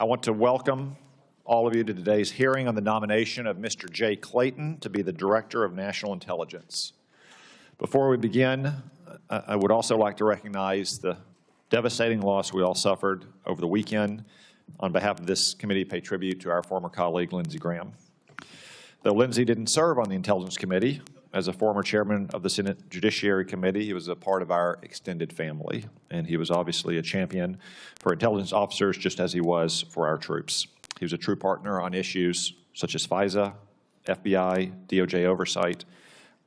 I want to welcome all of you to today's hearing on the nomination of Mr. Jay Clayton to be the Director of National Intelligence. Before we begin, I would also like to recognize the devastating loss we all suffered over the weekend. On behalf of this committee, pay tribute to our former colleague, Lindsey Graham. Though Lindsey didn't serve on the Intelligence Committee, as a former chairman of the Senate Judiciary Committee, he was a part of our extended family, and he was obviously a champion for intelligence officers just as he was for our troops. He was a true partner on issues such as FISA, FBI, DOJ oversight.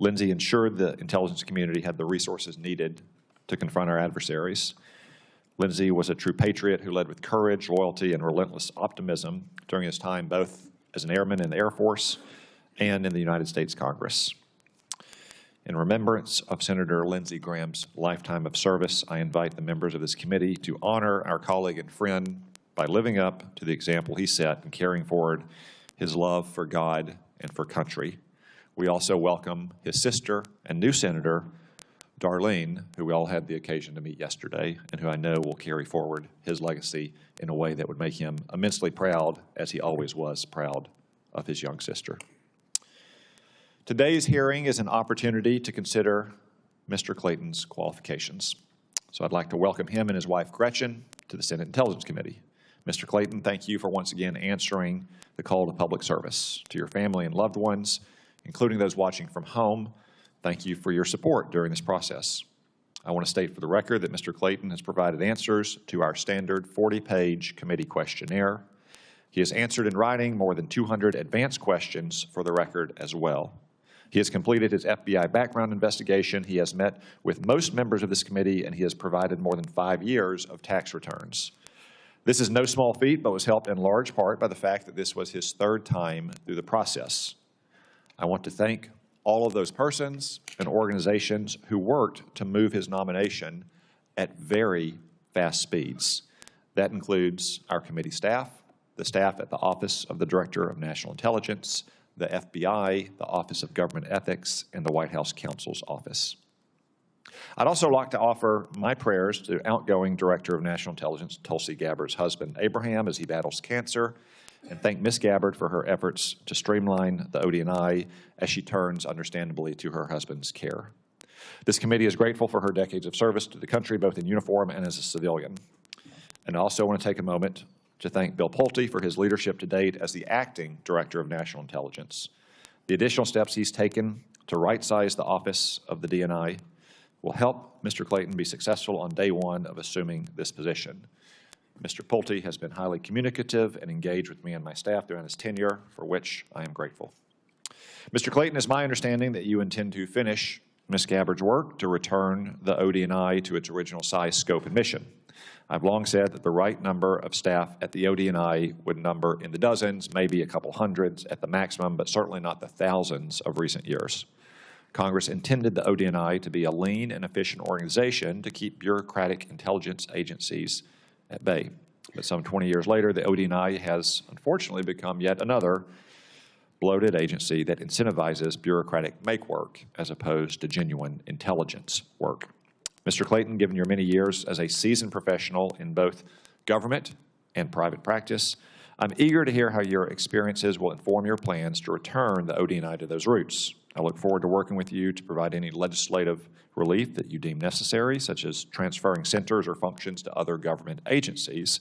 Lindsey ensured the intelligence community had the resources needed to confront our adversaries. Lindsey was a true patriot who led with courage, loyalty, and relentless optimism during his time both as an airman in the Air Force and in the United States Congress. In remembrance of Senator Lindsey Graham's lifetime of service, I invite the members of this committee to honor our colleague and friend by living up to the example he set and carrying forward his love for God and for country. We also welcome his sister and new senator, Darlene, who we all had the occasion to meet yesterday, and who I know will carry forward his legacy in a way that would make him immensely proud, as he always was proud of his young sister. Today's hearing is an opportunity to consider Mr. Clayton's qualifications. So I'd like to welcome him and his wife, Gretchen, to the Senate Intelligence Committee. Mr. Clayton, thank you for once again answering the call to public service. To your family and loved ones, including those watching from home, thank you for your support during this process. I want to state for the record that Mr. Clayton has provided answers to our standard 40-page committee questionnaire. He has answered in writing more than 200 advanced questions for the record as well. He has completed his FBI background investigation. He has met with most members of this committee, and he has provided more than 5 years of tax returns. This is no small feat, but was helped in large part by the fact that this was his third time through the process. I want to thank all of those persons and organizations who worked to move his nomination at very fast speeds. That includes our committee staff, the staff at the Office of the Director of National Intelligence, the FBI, the Office of Government Ethics, and the White House Counsel's Office. I'd also like to offer my prayers to outgoing Director of National Intelligence, Tulsi Gabbard's husband, Abraham, as he battles cancer, and thank Ms. Gabbard for her efforts to streamline the ODNI as she turns, understandably, to her husband's care. This committee is grateful for her decades of service to the country, both in uniform and as a civilian. And I also want to take a moment to thank Bill Pulte for his leadership to date as the acting Director of National Intelligence. The additional steps he's taken to right-size the office of the DNI will help Mr. Clayton be successful on day one of assuming this position. Mr. Pulte has been highly communicative and engaged with me and my staff during his tenure, for which I am grateful. Mr. Clayton, it's my understanding that you intend to finish Ms. Gabbard's work to return the ODNI to its original size, scope, and mission. I've long said that the right number of staff at the ODNI would number in the dozens, maybe a couple hundreds at the maximum, but certainly not the thousands of recent years. Congress intended the ODNI to be a lean and efficient organization to keep bureaucratic intelligence agencies at bay. But some 20 years later, the ODNI has unfortunately become yet another bloated agency that incentivizes bureaucratic make work as opposed to genuine intelligence work. Mr. Clayton, given your many years as a seasoned professional in both government and private practice, I'm eager to hear how your experiences will inform your plans to return the ODNI to those roots. I look forward to working with you to provide any legislative relief that you deem necessary, such as transferring centers or functions to other government agencies,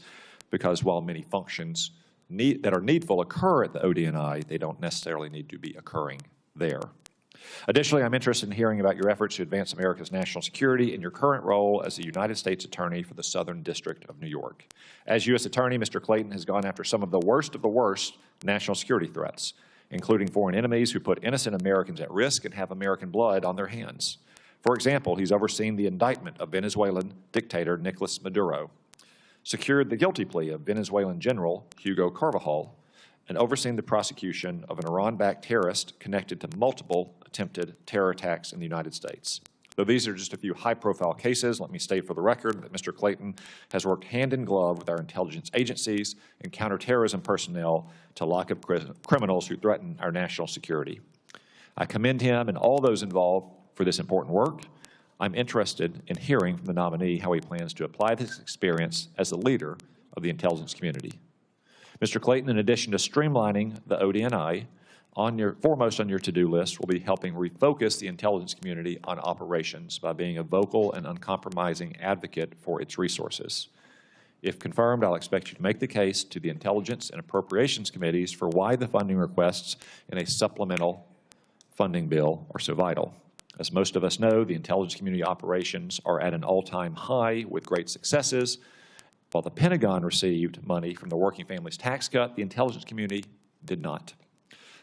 because while many functions that are needful occur at the ODNI, they don't necessarily need to be occurring there. Additionally, I'm interested in hearing about your efforts to advance America's national security in your current role as the United States Attorney for the Southern District of New York. As U.S. Attorney, Mr. Clayton has gone after some of the worst national security threats, including foreign enemies who put innocent Americans at risk and have American blood on their hands. For example, he's overseen the indictment of Venezuelan dictator Nicolas Maduro, secured the guilty plea of Venezuelan General Hugo Carvajal, and overseen the prosecution of an Iran-backed terrorist connected to multiple attempted terror attacks in the United States. Though these are just a few high-profile cases, let me state for the record that Mr. Clayton has worked hand in glove with our intelligence agencies and counterterrorism personnel to lock up criminals who threaten our national security. I commend him and all those involved for this important work. I'm interested in hearing from the nominee how he plans to apply this experience as the leader of the intelligence community. Mr. Clayton, in addition to streamlining the ODNI, foremost on your to-do list will be helping refocus the intelligence community on operations by being a vocal and uncompromising advocate for its resources. If confirmed, I'll expect you to make the case to the Intelligence and Appropriations Committees for why the funding requests in a supplemental funding bill are so vital. As most of us know, the intelligence community operations are at an all-time high with great successes. While the Pentagon received money from the Working Families Tax Cut, the intelligence community did not.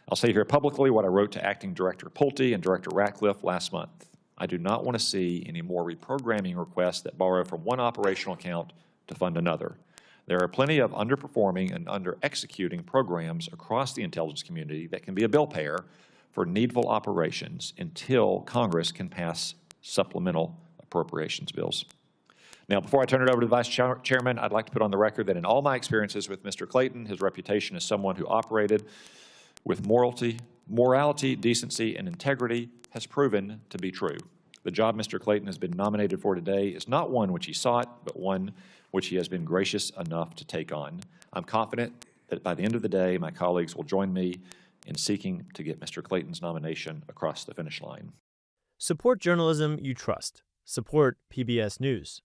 I'll say here publicly what I wrote to Acting Director Pulte and Director Ratcliffe last month. I do not want to see any more reprogramming requests that borrow from one operational account to fund another. There are plenty of underperforming and under-executing programs across the intelligence community that can be a bill payer for needful operations until Congress can pass supplemental appropriations bills. Now, before I turn it over to the Vice Chairman, I'd like to put on the record that in all my experiences with Mr. Clayton, his reputation as someone who operated with morality, decency, and integrity has proven to be true. The job Mr. Clayton has been nominated for today is not one which he sought, but one which he has been gracious enough to take on. I'm confident that by the end of the day, my colleagues will join me in seeking to get Mr. Clayton's nomination across the finish line. Support journalism you trust. Support PBS News.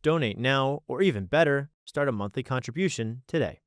Donate now, or even better, start a monthly contribution today.